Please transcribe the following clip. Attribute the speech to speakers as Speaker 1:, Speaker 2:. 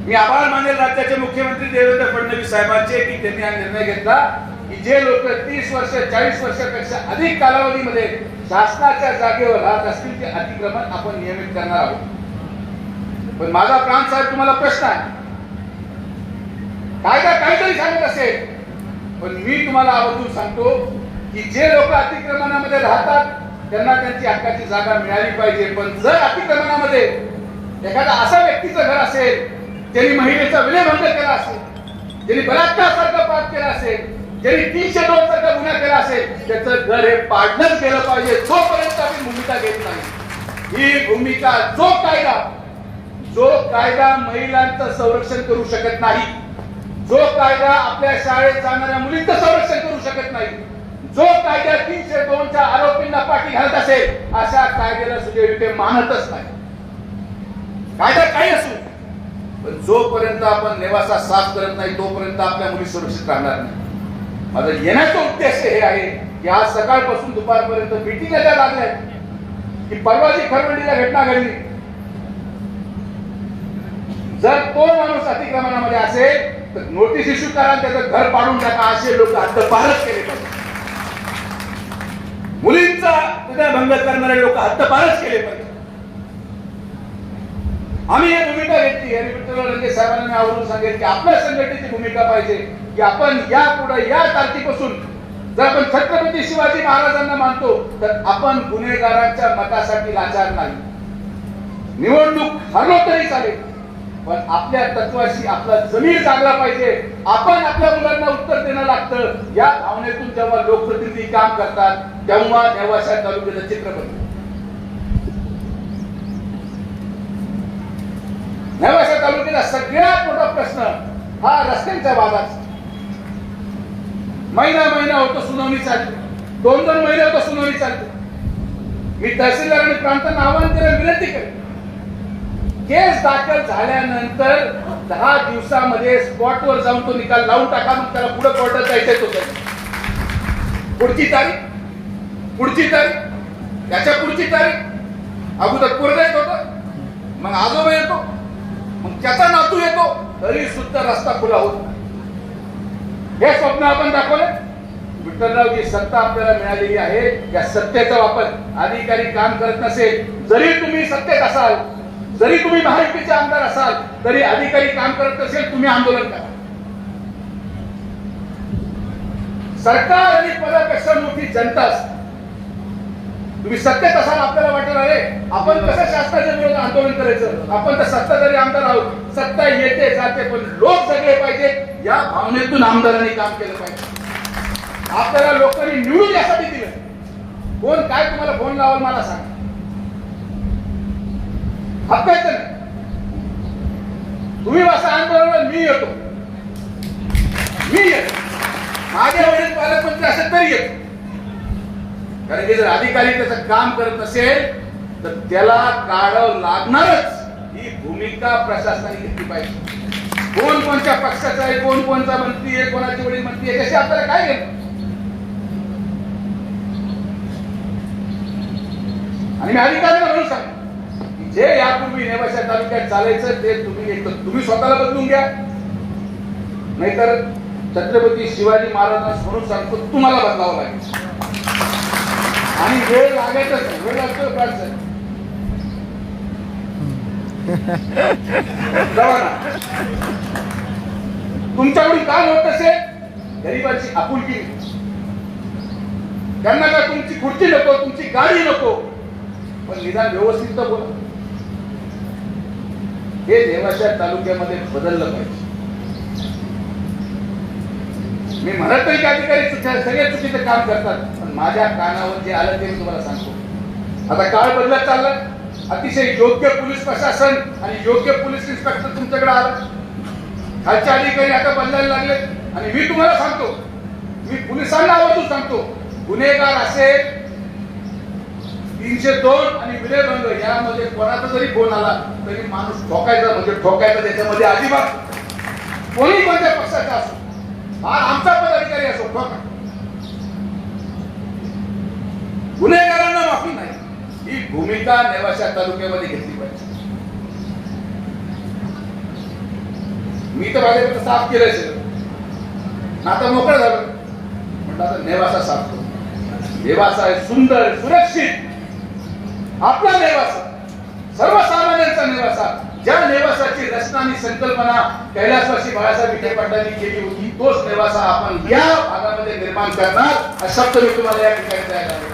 Speaker 1: मी आभार मानेल राज्याचे मुख्यमंत्री देवेंद्र फडणवीस साहेबांचे की त्यांनी हा निर्णय घेतला की जे लोक 30 वर्ष 40 वर्षापेक्षा अधिक कालावधीमध्ये शासनाच्या जागेवर राहत असतील ते अतिक्रमण आपण नियमित करणार आहोत। पण माझा प्रांत साहेब तुम्हाला प्रश्न आहे, कायदा काहीतरी सांगत असेल, पण मी तुम्हाला आवर्जून सांगतो की जे लोक अतिक्रमणामध्ये राहतात त्यांना त्यांची हक्काची जागा मिळाली पाहिजे। पण जर अतिक्रमणामध्ये एखादा असा व्यक्तीचं घर असेल ज्यांनी महिलेचा विनयभंग केला असेल, ज्यांनी बलात्कारासारखा पाप केला असेल, ज्यांनी 302 सारखा गुन्हा केला असेल, त्याचं घर हे पाडण्यात गेलं पाहिजे। जोपर्यंत आपण भूमिका घेत नाही, ही भूमिका जो कायदा महिलांचं संरक्षण करू शकत नाही, जो कायदा आपल्या शाळेत जाणाऱ्या मुलींचं संरक्षण करू शकत नाही, जो कायदा 302च्या आरोपींना पाठी घालत असेल, अशा कायद्याला सुजय विखे मानतच नाही। कायदा काही असू, पण जोपर्यंत आपण नेवासा साफ करत नाही तोपर्यंत आपल्या मुली सुरक्षित राहणार नाही। माझा येण्याचा उद्देश हे आहे की आज सकाळपासून दुपारपर्यंत मीटिंग द्यायला लागल्या की परवाची खरवंडीला घटना घडली, जर तो माणूस अतिक्रमणामध्ये असेल तर नोटीस इश्यू करा, त्याचं घर पाडून टाका, असे लोक हद्दपारच केले पाहिजे। मुलींचा विनयभंग करणारे लोक हद्दपारच केले पाहिजे। आम्ही ही भूमिका घेतली आणि विठ्ठल रंगे साहेबांना मी आवडून सांगेल की आपल्या संघटनेची भूमिका पाहिजे की आपण यापुढे या तारखेपासून जर आपण छत्रपती शिवाजी महाराजांना मानतो तर आपण गुन्हेगारांच्या मतासाठी लाचार नाही। निवडणूक हरलो तरी चालेल, पण आपल्या तत्वाशी आपला जमीर जागला पाहिजे। आपण आपल्या मुलांना उत्तर देणं लागतं। या भावनेतून जेव्हा लोकप्रतिनिधी काम करतात तेव्हा नेवासा तालुक्याचं चित्र बनतं। नेवासा तालुक्याचा सगळ्यात मोठा प्रश्न हा रस्त्यांच्या वादाचा। महिना होतो सुनावणी चालते, 2 महिने होतो सुनावणी चालते। मी तहसीलदार आणि प्रांतांना आवाहन केलं, विनंती केली, केस दाखल झाल्यानंतर 10 दिवसामध्ये स्पॉटवर जाऊन तो निकाल लावून टाका, मग त्याला पुढे कोर्टात जायचंय तो पुढची तारीख त्याच्या पुढची तारीख। अगोदर पोरगा येत होता, मग आजोबा येतो, मग त्याचा नातू येतो, तरी सुद्धा रस्ता खुला होत नाही। हे स्वप्न आपण दाखवले। विठ्ठलराव, जी सत्ता आपल्याला मिळालेली आहे या सत्तेचा वापर अधिकारी काम करत नसेल, जरी तुम्ही सत्तेत असाल, जरी तुम्ही महायुतीचे आमदार असाल, तरी अधिकारी काम करत नसेल, तुम्ही आंदोलन करा। सरकार आणि पदापेक्षा मोठी जनता असते। तुम्ही सत्तेत असाल, आपल्याला वाटेल अरे आपण कसं शासनाच्या विरोधात आंदोलन करायचं, आपण तर सत्ताधारी आमदार आहोत, सत्ता येते जाते, पण लोक जगले पाहिजे या भावनेतून आमदारांनी काम केलं पाहिजे। आपल्याला लोकांनी निवडून यासाठी दिलं, कोण काय तुम्हाला फोन लावल मला सांग, हक्काचं नाही। तुम्ही असं आंदोलन मी येतो, माझ्या वडील पालकमंत्री असेल तरी येतो, कारण की जर अधिकारी त्याचं काम करत नसेल तर त्याला काढावं लागणारच। ही भूमिका प्रशासनाने घेतली पाहिजे। कोण कोणत्या पक्षाचा आहे, कोण कोणता मंत्री आहे, कोणाची वडील मंत्री आहे, त्याशी आपल्याला काय घेणं। आणि मी अधिकाऱ्यांना म्हणून सांगतो की जे यापूर्वी नेवासा तालुक्यात चालायचं ते तुम्ही स्वतःला बदलून घ्या, नाहीतर छत्रपती शिवाजी महाराजांना म्हणून सांगतो तुम्हाला बदलावं लागेल। आणि वेळ लागायचं, वेळ लागतो तुमच्याकडून काम होत असेल, गरीबाची आपुलकी, त्यांना का तुमची खुर्ची नको, तुमची गाडी नको, पण निदान व्यवस्थित तर बोला। हे नेवासा तालुक्यामध्ये बदललं पाहिजे। मी म्हणत नाही की अधिकारी सगळे चुकीचं काम करतात, पण माझ्या कानावर जे आलं ते मी तुम्हाला सांगतो। आता काळ बदलत चालला, अतिशय योग्य पोलीस प्रशासन आणि योग्य पोलीस इन्स्पेक्टर तुमच्याकडे आला, खालचे अधिकारी आता बदलायला लागले। आणि मी तुम्हाला सांगतो, मी पोलिसांना आवर्जून सांगतो, गुन्हेगार असेल 302 आणि विनयभंग यामध्ये कोणाचा जरी फोन आला तरी माणूस ठोकायचा म्हणजे ठोकायचा, त्याच्यामध्ये अजिबात कोणी कोणत्या पक्षाचा असो, हा आमचा पदाधिकारी असो, ठोका। गुन्हेगारांना माफी नाही, ही भूमिका नेवासा तालुक्यामध्ये घेतली पाहिजे। मी तर माझ्याकडे साफ केलंय सगळं, आता मोकळं झालं. म्हटलं आता नेवासा साफ करू. नेवासा आहे सुंदर, सुरक्षित आपला नेवासा, सर्वसामान्यांचा नेवासा, ज्या नेवासाची रचना आणि संकल्पना कैलासवासी बाळासाहेब विखे पाटलांनी केली होती, तोच नेवासा आपण या भागामध्ये निर्माण करणार हा शब्द मी तुम्हाला या ठिकाणी द्यायला